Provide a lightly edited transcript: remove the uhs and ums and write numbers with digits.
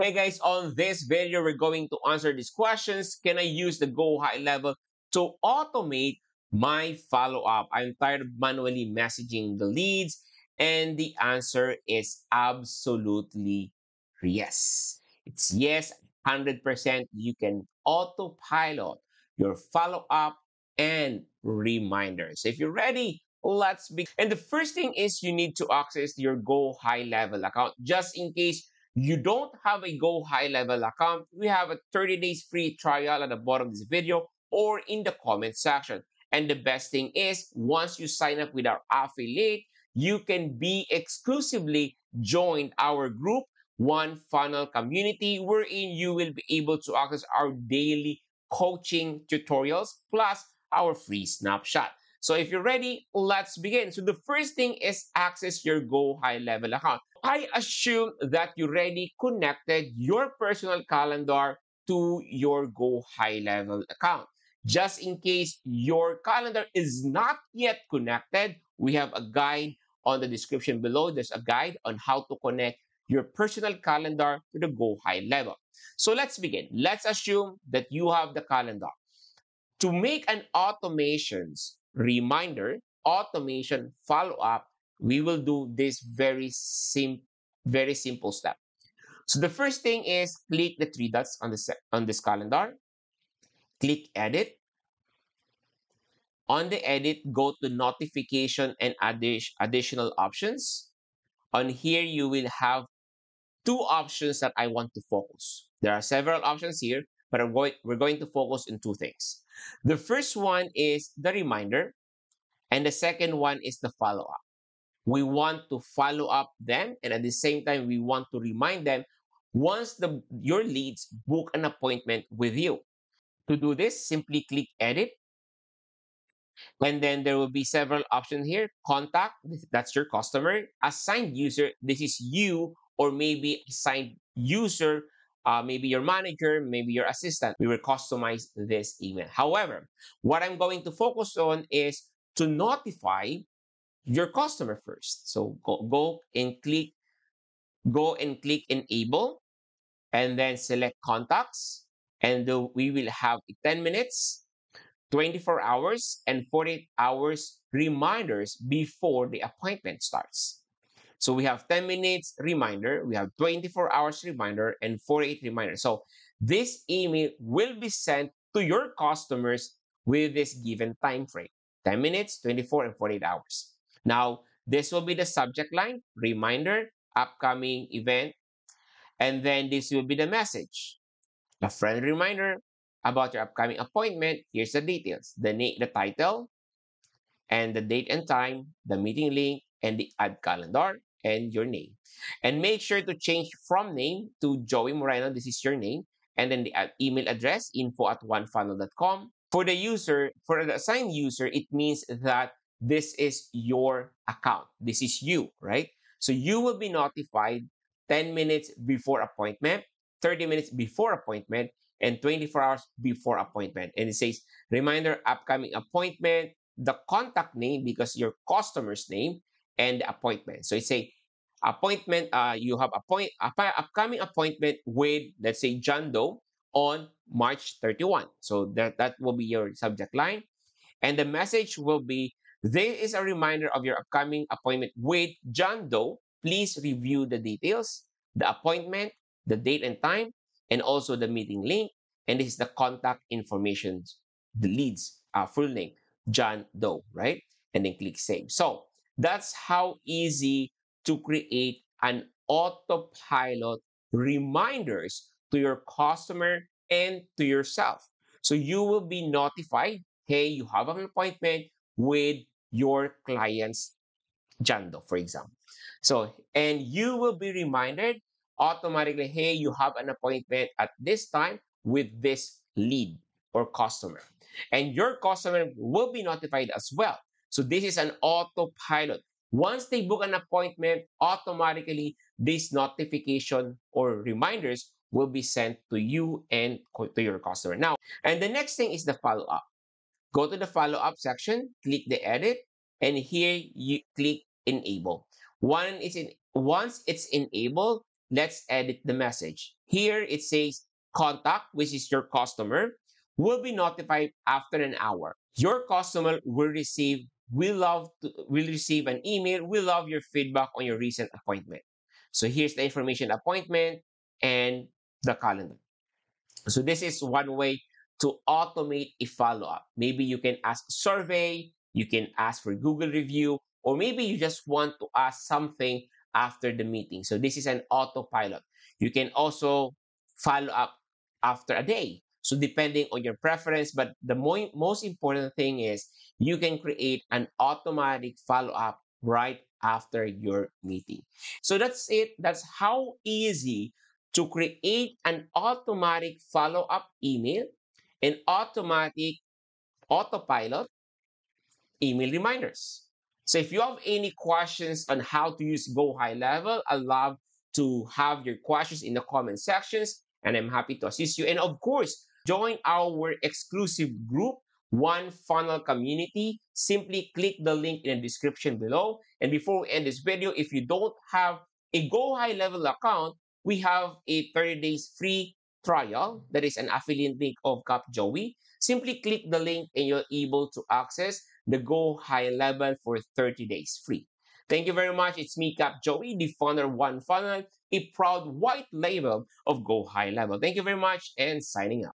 Hey guys, on this video, we're going to answer these questions. Can I use the Go High Level to automate my follow-up? I'm tired of manually messaging the leads, and the answer is absolutely yes. It's yes, 100%. You can autopilot your follow-up and reminders. If you're ready, let's begin. And the first thing is you need to access your Go High Level account just in case you don't have a Go High Level account. We have a 30 days free trial at the bottom of this video or in the comment section. And the best thing is, once you sign up with our affiliate, you can be exclusively join our group, One Funnel Community, wherein you will be able to access our daily coaching tutorials plus our free snapshot. So if you're ready, let's begin. So the first thing is access your Go High Level account. I assume that you already connected your personal calendar to your Go High Level account. Just in case your calendar is not yet connected, we have a guide on the description below. There's a guide on how to connect your personal calendar to the Go High Level. So let's begin. Let's assume that you have the calendar. To make an automations reminder, automation follow-up, we will do this very simple step. So the first thing is click the three dots on this calendar, click edit. On the edit, go to notification and additional options. On here, you will have two options that I want to focus. There are several options here, but we're going to focus on two things. The first one is the reminder, and the second one is the follow-up. We want to follow up them, and at the same time, we want to remind them once your leads book an appointment with you. To do this, simply click edit, and then there will be several options here. Contact, that's your customer. Assigned user, this is you, or maybe assigned user, maybe your manager, maybe your assistant. We will customize this email. However, what I'm going to focus on is to notify your customer first. So go and click enable, and then select contacts, and we will have 10 minutes, 24 hours, and 48 hours reminders before the appointment starts. So we have 10 minutes reminder, we have 24 hours reminder, and 48 reminders. So this email will be sent to your customers with this given time frame, 10 minutes, 24, and 48 hours. Now, this will be the subject line, reminder, upcoming event, and then this will be the message, a friendly reminder about your upcoming appointment. Here's the details, the title, and the date and time, the meeting link, and the add calendar, and your name. And make sure to change from name to Joey Moreno. This is your name. And then the email address, info@onefunnel.com. For the user, for the assigned user, it means that this is your account. This is you, right? So you will be notified 10 minutes before appointment, 30 minutes before appointment, and 24 hours before appointment. And it says, reminder, upcoming appointment, the contact name because your customer's name, and the appointment. So it's a appointment. You have upcoming appointment with, let's say, John Doe on March 31. So that will be your subject line, and the message will be, there is a reminder of your upcoming appointment with John Doe. Please review the details, the appointment, the date and time, and also the meeting link. And this is the contact information, the leads, full name, John Doe, right? And then click save. So that's how easy to create an autopilot reminders to your customer and to yourself. So you will be notified, hey, you have an appointment with your client's Jando, for example. So, and you will be reminded automatically, hey, you have an appointment at this time with this lead or customer. And your customer will be notified as well. So this is an autopilot. Once they book an appointment, automatically this notification or reminders will be sent to you and to your customer. Now, and the next thing is the follow-up. Go to the follow-up section, click the edit, and here you click enable. Once it's enabled, let's edit the message. Here it says contact, which is your customer, will be notified after an hour. Your customer will receive an email. We love your feedback on your recent appointment. So here's the information appointment and the calendar. So this is one way to automate a follow-up. Maybe you can ask survey, you can ask for Google review, or maybe you just want to ask something after the meeting. So this is an autopilot. You can also follow up after a day. So depending on your preference, but the most important thing is you can create an automatic follow-up right after your meeting. So that's it. That's how easy to create an automatic follow-up email and automatic autopilot email reminders. So if you have any questions on how to use Go High Level, I love to have your questions in the comment sections and I'm happy to assist you. And of course, join our exclusive group, One Funnel Community. Simply click the link in the description below. And before we end this video, if you don't have a Go High Level account, we have a 30 days free trial. That is an affiliate link of Cap Joey. Simply click the link and you're able to access the Go High Level for 30 days free. Thank you very much. It's me, Cap Joey, the founder of One Funnel, a proud white label of Go High Level. Thank you very much and signing out.